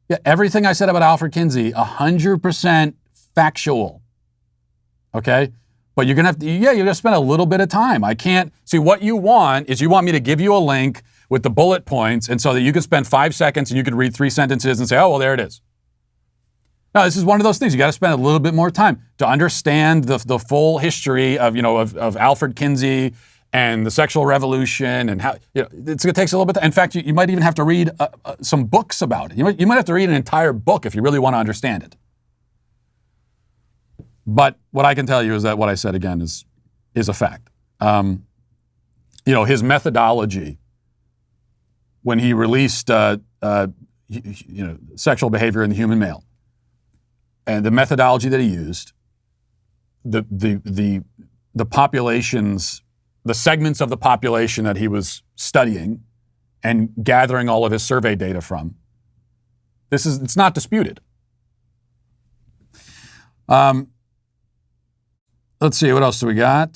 Yeah, everything I said about Alfred Kinsey, 100% factual. Okay? But you're going to spend a little bit of time. I can't, see, what you want is you want me to give you a link with the bullet points, and so that you can spend 5 seconds and you could read 3 sentences and say, oh, well, there it is. No, this is one of those things. You got to spend a little bit more time to understand the full history of, of Alfred Kinsey and the sexual revolution and how, it takes a little bit. In fact, you might even have to read some books about it. You might have to read an entire book if you really want to understand it. But what I can tell you is that what I said again is a fact. His methodology when he released, sexual behavior in the human male, and the methodology that he used, the populations, the segments of the population that he was studying and gathering all of his survey data from, it's not disputed. Let's see, what else do we got?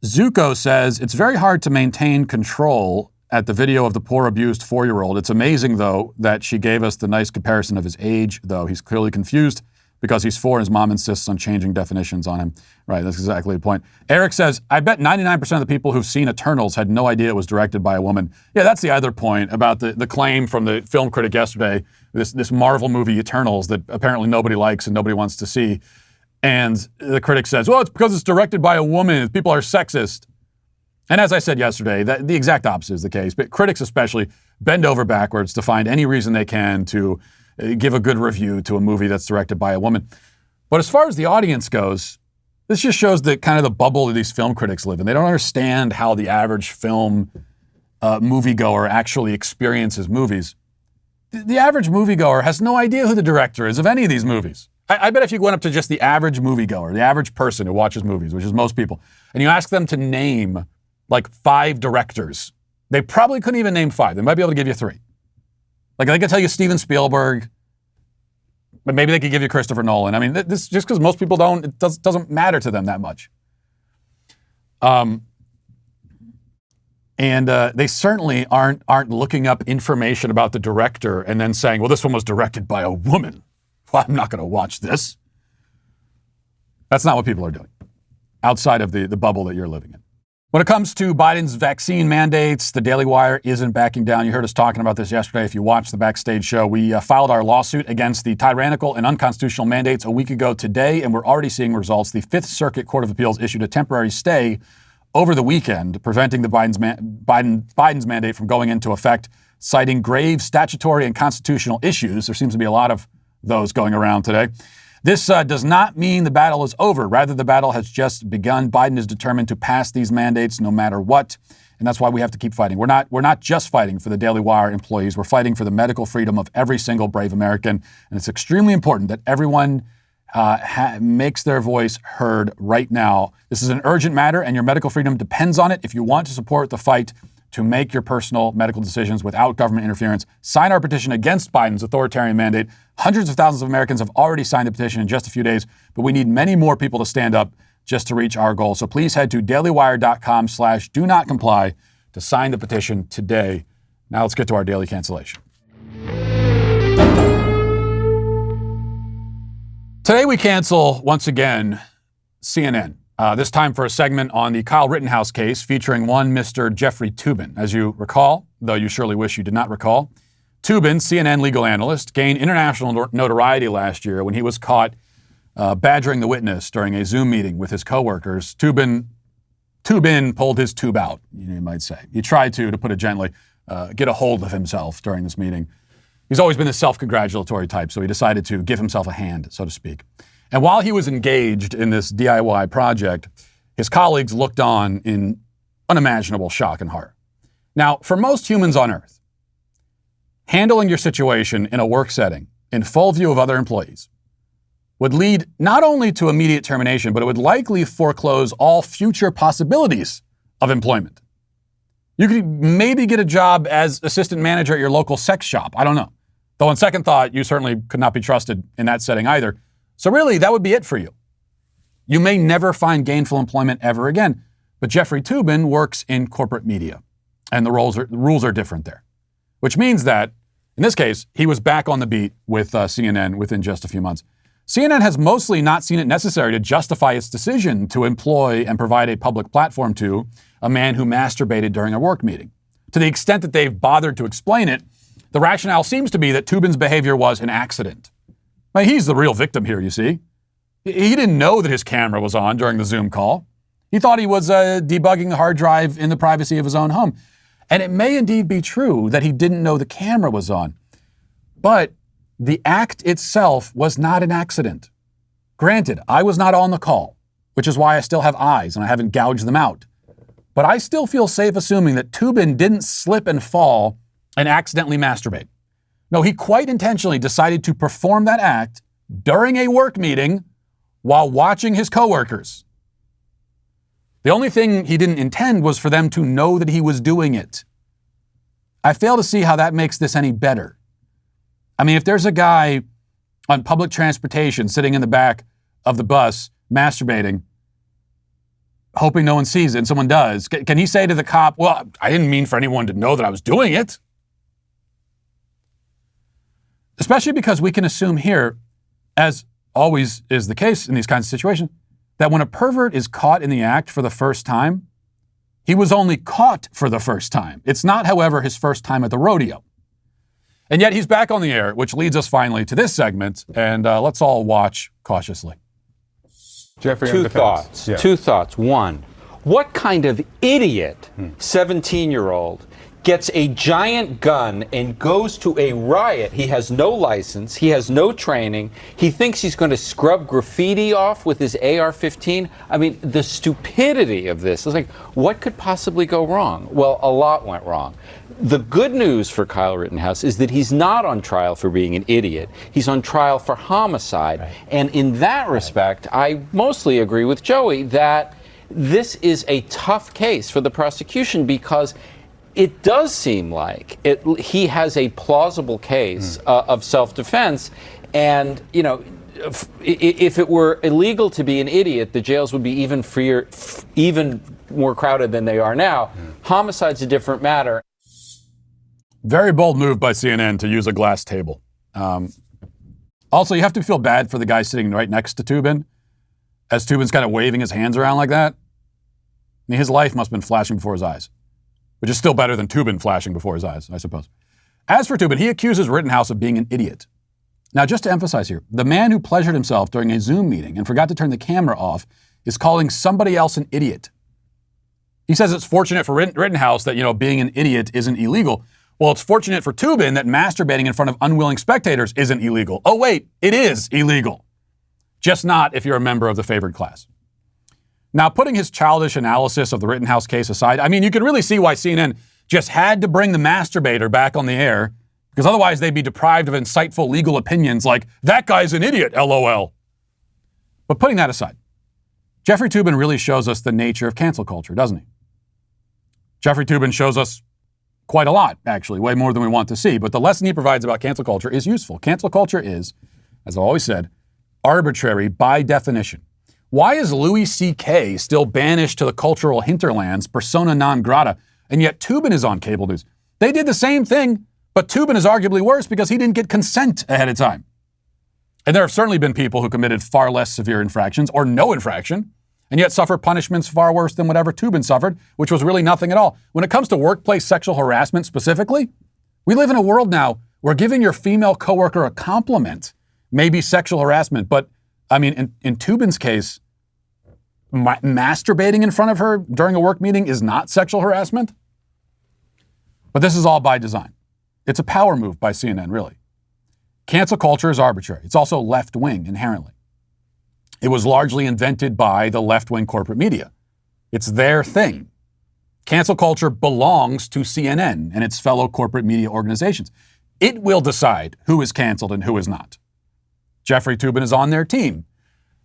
Zuko says, it's very hard to maintain control at the video of the poor abused 4-year-old. It's amazing, though, that she gave us the nice comparison of his age, though. He's clearly confused because he's 4 and his mom insists on changing definitions on him. Right, that's exactly the point. Eric says, I bet 99% of the people who've seen Eternals had no idea it was directed by a woman. Yeah, that's the other point about the claim from the film critic yesterday, this Marvel movie Eternals that apparently nobody likes and nobody wants to see. And the critic says, well, it's because it's directed by a woman. People are sexist. And as I said yesterday, the exact opposite is the case. But critics especially bend over backwards to find any reason they can to give a good review to a movie that's directed by a woman. But as far as the audience goes, this just shows the kind of the bubble that these film critics live in. They don't understand how the average film moviegoer actually experiences movies. The average moviegoer has no idea who the director is of any of these movies. I bet if you went up to just the average moviegoer, the average person who watches movies, which is most people, and you ask them to name like 5 directors, they probably couldn't even name 5. They might be able to give you 3. Like they could tell you Steven Spielberg, but maybe they could give you Christopher Nolan. I mean, this just because most people don't, it doesn't matter to them that much. And they certainly aren't looking up information about the director and then saying, well, this one was directed by a woman. Well, I'm not going to watch this. That's not what people are doing outside of the bubble that you're living in. When it comes to Biden's vaccine mandates, the Daily Wire isn't backing down. You heard us talking about this yesterday. If you watched the Backstage show, we filed our lawsuit against the tyrannical and unconstitutional mandates a week ago today, and we're already seeing results. The Fifth Circuit Court of Appeals issued a temporary stay over the weekend, preventing the Biden's mandate from going into effect, citing grave statutory and constitutional issues. There seems to be a lot of those going around today. This does not mean the battle is over. Rather, the battle has just begun. Biden is determined to pass these mandates no matter what, and that's why we have to keep fighting. We're not just fighting for the Daily Wire employees. We're fighting for the medical freedom of every single brave American, and it's extremely important that everyone makes their voice heard right now. This is an urgent matter, and your medical freedom depends on it. If you want to support the fight to make your personal medical decisions without government interference, sign our petition against Biden's authoritarian mandate. Hundreds of thousands of Americans have already signed the petition in just a few days, but we need many more people to stand up just to reach our goal. So please head to dailywire.com/do-not-comply to sign the petition today. Now let's get to our daily cancellation. Today we cancel, once again, CNN. This time for a segment on the Kyle Rittenhouse case featuring one Mr. Jeffrey Toobin. As you recall, though you surely wish you did not recall, Toobin, CNN legal analyst, gained international notoriety last year when he was caught badgering the witness during a Zoom meeting with his coworkers. Toobin pulled his tube out, you might say. He tried to put it gently, get a hold of himself during this meeting. He's always been the self-congratulatory type, so he decided to give himself a hand, so to speak. And while he was engaged in this DIY project, his colleagues looked on in unimaginable shock and horror. Now, for most humans on Earth, handling your situation in a work setting in full view of other employees would lead not only to immediate termination, but it would likely foreclose all future possibilities of employment. You could maybe get a job as assistant manager at your local sex shop. I don't know. Though on second thought, you certainly could not be trusted in that setting either. So really, that would be it for you. You may never find gainful employment ever again. But Jeffrey Toobin works in corporate media, and the rules are different there. Which means that, in this case, he was back on the beat with CNN within just a few months. CNN has mostly not seen it necessary to justify its decision to employ and provide a public platform to a man who masturbated during a work meeting. To the extent that they've bothered to explain it, the rationale seems to be that Toobin's behavior was an accident. He's the real victim here, you see. He didn't know that his camera was on during the Zoom call. He thought he was debugging the hard drive in the privacy of his own home. And it may indeed be true that he didn't know the camera was on. But the act itself was not an accident. Granted, I was not on the call, which is why I still have eyes and I haven't gouged them out. But I still feel safe assuming that Toobin didn't slip and fall and accidentally masturbate. No, he quite intentionally decided to perform that act during a work meeting while watching his coworkers. The only thing he didn't intend was for them to know that he was doing it. I fail to see how that makes this any better. I mean, if there's a guy on public transportation sitting in the back of the bus masturbating, hoping no one sees it, and someone does, can he say to the cop, well, I didn't mean for anyone to know that I was doing it? Especially because we can assume here, as always is the case in these kinds of situations, that when a pervert is caught in the act for the first time, he was only caught for the first time. It's not, however, his first time at the rodeo. And yet he's back on the air, which leads us finally to this segment, and let's all watch cautiously. Jeffrey, Two thoughts. One, what kind of idiot 17-year-old gets a giant gun and goes to a riot? He has no license. He has no training. He thinks he's going to scrub graffiti off with his AR-15. I mean, the stupidity of this is like, what could possibly go wrong? Well, a lot went wrong. The good news for Kyle Rittenhouse is that he's not on trial for being an idiot. He's on trial for homicide. Right. And in that respect, I mostly agree with Joey that this is a tough case for the prosecution because it does seem like he has a plausible case of self-defense. And, you know, if it were illegal to be an idiot, the jails would be even freer, even more crowded than they are now. Homicide's a different matter. Very bold move by CNN to use a glass table. Also, you have to feel bad for the guy sitting right next to Toobin, as Toobin's kind of waving his hands around like that. I mean, his life must have been flashing before his eyes, which is still better than Toobin flashing before his eyes, I suppose. As for Toobin, he accuses Rittenhouse of being an idiot. Now, just to emphasize here, the man who pleasured himself during a Zoom meeting and forgot to turn the camera off is calling somebody else an idiot. He says it's fortunate for Rittenhouse that, you know, being an idiot isn't illegal. Well, it's fortunate for Toobin that masturbating in front of unwilling spectators isn't illegal. Oh, wait, it is illegal. Just not if you're a member of the favored class. Now, putting his childish analysis of the Rittenhouse case aside, I mean, you can really see why CNN just had to bring the masturbator back on the air, because otherwise they'd be deprived of insightful legal opinions like, that guy's an idiot, LOL. But putting that aside, Jeffrey Toobin really shows us the nature of cancel culture, doesn't he? Jeffrey Toobin shows us quite a lot, actually, way more than we want to see. But the lesson he provides about cancel culture is useful. Cancel culture is, as I've always said, arbitrary by definition. Why is Louis C.K. still banished to the cultural hinterlands, persona non grata, and yet Toobin is on cable news? They did the same thing, but Toobin is arguably worse because he didn't get consent ahead of time. And there have certainly been people who committed far less severe infractions or no infraction, and yet suffer punishments far worse than whatever Toobin suffered, which was really nothing at all. When it comes to workplace sexual harassment specifically, we live in a world now where giving your female coworker a compliment may be sexual harassment. But, I mean, in Toobin's case, masturbating in front of her during a work meeting is not sexual harassment. But this is all by design. It's a power move by CNN, really. Cancel culture is arbitrary. It's also left-wing inherently. It was largely invented by the left-wing corporate media. It's their thing. Cancel culture belongs to CNN and its fellow corporate media organizations. It will decide who is canceled and who is not. Jeffrey Toobin is on their team.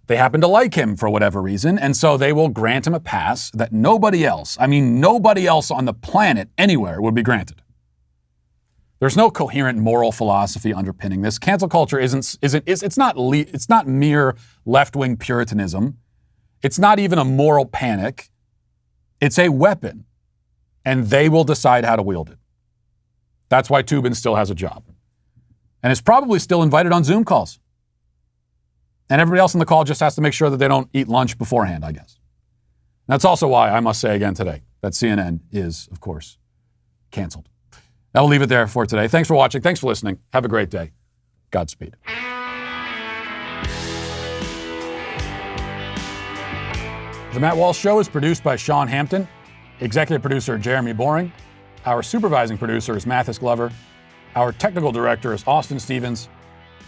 They happen to like him for whatever reason, and so they will grant him a pass that nobody else, I mean nobody else on the planet anywhere would be granted. There's no coherent moral philosophy underpinning this. Cancel culture it's not mere left-wing puritanism. It's not even a moral panic. It's a weapon, and they will decide how to wield it. That's why Toobin still has a job, and is probably still invited on Zoom calls. And everybody else on the call just has to make sure that they don't eat lunch beforehand, I guess. That's also why I must say again today that CNN is, of course, canceled. I'll leave it there for today. Thanks for watching. Thanks for listening. Have a great day. Godspeed. The Matt Walsh Show is produced by Sean Hampton, executive producer Jeremy Boring. Our supervising producer is Mathis Glover. Our technical director is Austin Stevens.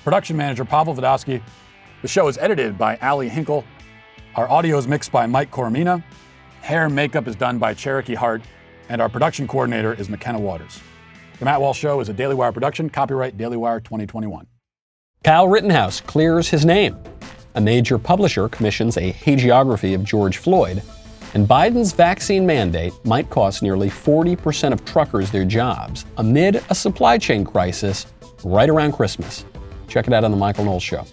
Production manager Pavel Vodosky. The show is edited by Ali Hinkle. Our audio is mixed by Mike Coromina. Hair and makeup is done by Cherokee Hart. And our production coordinator is McKenna Waters. The Matt Walsh Show is a Daily Wire production, copyright Daily Wire 2021. Kyle Rittenhouse clears his name. A major publisher commissions a hagiography of George Floyd. And Biden's vaccine mandate might cost nearly 40% of truckers their jobs amid a supply chain crisis right around Christmas. Check it out on The Michael Knowles Show.